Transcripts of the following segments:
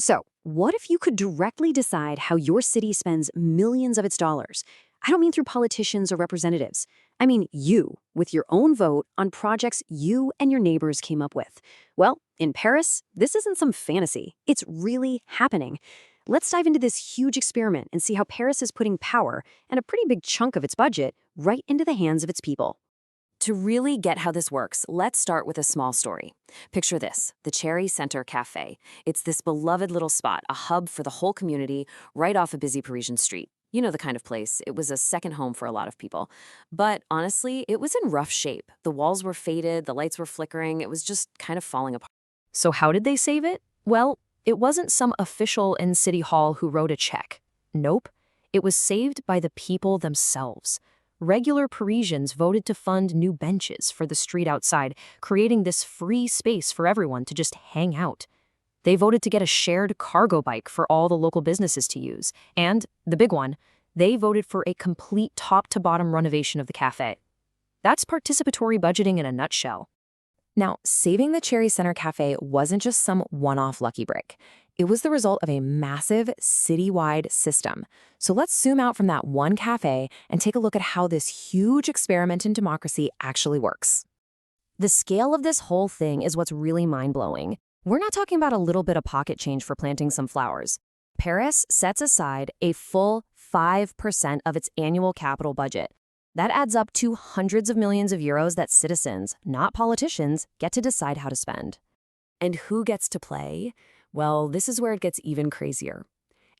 So, what if you could directly decide how your city spends millions of its dollars? I don't mean through politicians or representatives. I mean you, with your own vote on projects you and your neighbors came up with. Well, in Paris, this isn't some fantasy. It's really happening. Let's dive into this huge experiment and see how Paris is putting power and a pretty big chunk of its budget right into the hands of its people. To really get how this works, let's start with a small story. Picture this, the Cherry Center Cafe. It's this beloved little spot, a hub for the whole community, right off a busy Parisian street. You know the kind of place. It was a second home for a lot of people. But honestly, it was in rough shape. The walls were faded, the lights were flickering, it was just kind of falling apart. So how did they save it? Well, it wasn't some official in City Hall who wrote a check. Nope. It was saved by the people themselves. Regular Parisians voted to fund new benches for the street outside, creating this free space for everyone to just hang out. They voted to get a shared cargo bike for all the local businesses to use. And, the big one, they voted for a complete top-to-bottom renovation of the cafe. That's participatory budgeting in a nutshell. Now, saving the Cherry Center Cafe wasn't just some one-off lucky break. It was the result of a massive citywide system. So let's zoom out from that one cafe and take a look at how this huge experiment in democracy actually works. The scale of this whole thing is what's really mind-blowing. We're not talking about a little bit of pocket change for planting some flowers. Paris sets aside a full 5% of its annual capital budget. That adds up to hundreds of millions of euros that citizens, not politicians, get to decide how to spend. And who gets to play? Well, this is where it gets even crazier.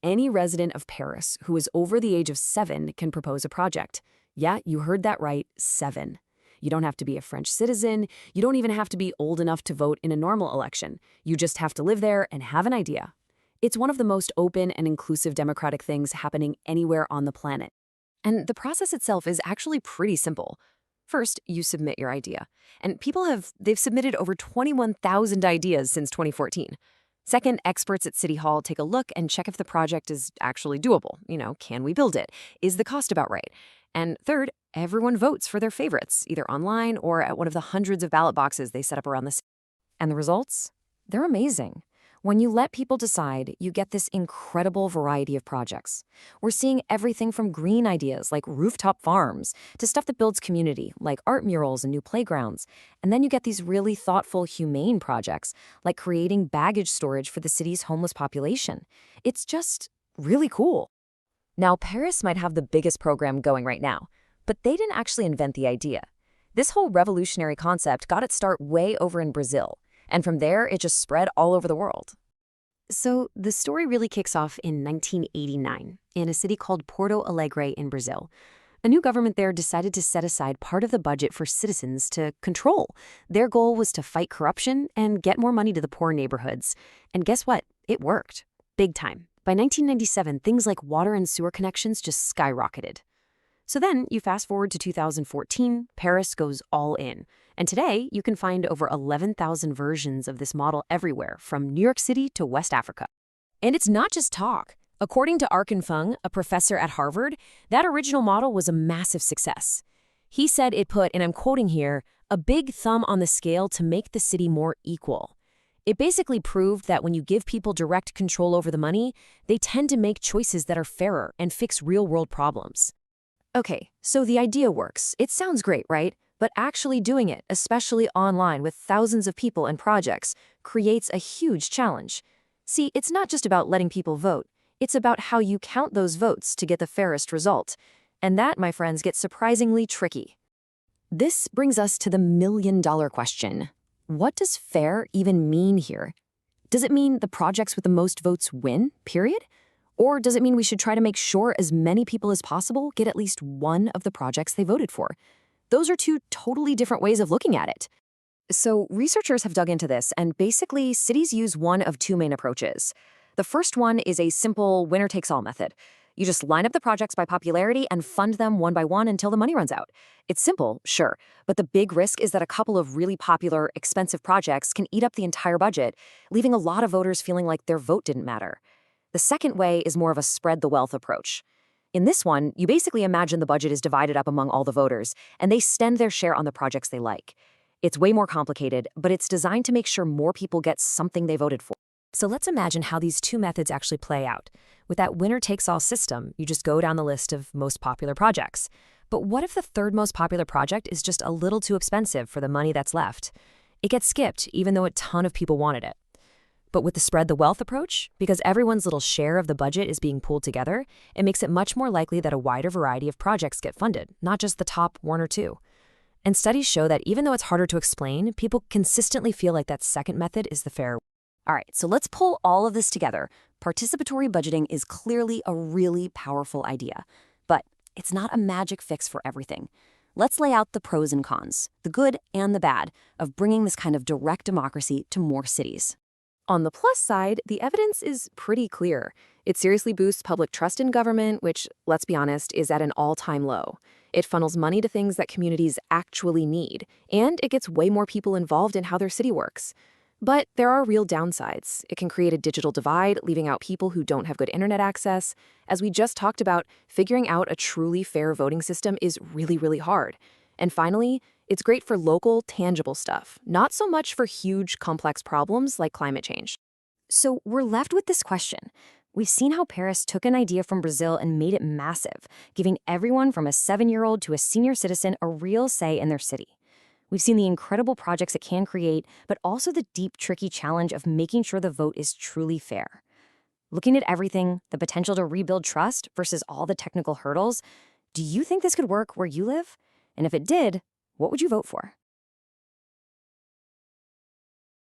Any resident of Paris who is over the age of 7 can propose a project. Yeah, you heard that right, 7. You don't have to be a French citizen. You don't even have to be old enough to vote in a normal election. You just have to live there and have an idea. It's one of the most open and inclusive democratic things happening anywhere on the planet. And the process itself is actually pretty simple. First, you submit your idea. And they've submitted over 21,000 ideas since 2014. Second, experts at City Hall take a look and check if the project is actually doable. Can we build it? Is the cost about right? And third, everyone votes for their favorites, either online or at one of the hundreds of ballot boxes they set up around the city. And the results? They're amazing. When you let people decide, you get this incredible variety of projects. We're seeing everything from green ideas like rooftop farms to stuff that builds community like art murals and new playgrounds. And then you get these really thoughtful, humane projects like creating baggage storage for the city's homeless population. It's just really cool. Now, Paris might have the biggest program going right now, but they didn't actually invent the idea. This whole revolutionary concept got its start way over in Brazil. And from there, it just spread all over the world. So the story really kicks off in 1989 in a city called Porto Alegre in Brazil. A new government there decided to set aside part of the budget for citizens to control. Their goal was to fight corruption and get more money to the poor neighborhoods. And guess what? It worked. Big time. By 1997, things like water and sewer connections just skyrocketed. So then, you fast forward to 2014, Paris goes all in. And today, you can find over 11,000 versions of this model everywhere, from New York City to West Africa. And it's not just talk. According to Arkin Fung, a professor at Harvard, that original model was a massive success. He said it put, and I'm quoting here, a big thumb on the scale to make the city more equal. It basically proved that when you give people direct control over the money, they tend to make choices that are fairer and fix real-world problems. Okay, so the idea works. It sounds great, right? But actually doing it, especially online with thousands of people and projects, creates a huge challenge. See, it's not just about letting people vote. It's about how you count those votes to get the fairest result. And that, my friends, gets surprisingly tricky. This brings us to the million-dollar question. What does fair even mean here? Does it mean the projects with the most votes win, period? Or does it mean we should try to make sure as many people as possible get at least one of the projects they voted for? Those are two totally different ways of looking at it. So researchers have dug into this, and basically cities use one of two main approaches. The first one is a simple winner-takes-all method. You just line up the projects by popularity and fund them one by one until the money runs out. It's simple, sure, but the big risk is that a couple of really popular, expensive projects can eat up the entire budget, leaving a lot of voters feeling like their vote didn't matter. The second way is more of a spread the wealth approach. In this one, you basically imagine the budget is divided up among all the voters, and they spend their share on the projects they like. It's way more complicated, but it's designed to make sure more people get something they voted for. So let's imagine how these two methods actually play out. With that winner-takes-all system, you just go down the list of most popular projects. But what if the third most popular project is just a little too expensive for the money that's left? It gets skipped, even though a ton of people wanted it. But with the spread the wealth approach, because everyone's little share of the budget is being pooled together, it makes it much more likely that a wider variety of projects get funded, not just the top one or two. And studies show that even though it's harder to explain, people consistently feel like that second method is the fair. All right, so let's pull all of this together. Participatory budgeting is clearly a really powerful idea, but it's not a magic fix for everything. Let's lay out the pros and cons, the good and the bad, of bringing this kind of direct democracy to more cities. On the plus side, the evidence is pretty clear. It seriously boosts public trust in government, which, let's be honest, is at an all-time low. It funnels money to things that communities actually need, and it gets way more people involved in how their city works. But there are real downsides. It can create a digital divide, leaving out people who don't have good internet access. As we just talked about, figuring out a truly fair voting system is really, really hard. And finally, it's great for local, tangible stuff, not so much for huge, complex problems like climate change. So we're left with this question. We've seen how Paris took an idea from Brazil and made it massive, giving everyone from a 7-year-old to a senior citizen a real say in their city. We've seen the incredible projects it can create, but also the deep, tricky challenge of making sure the vote is truly fair. Looking at everything, the potential to rebuild trust versus all the technical hurdles, do you think this could work where you live? And if it did, what would you vote for?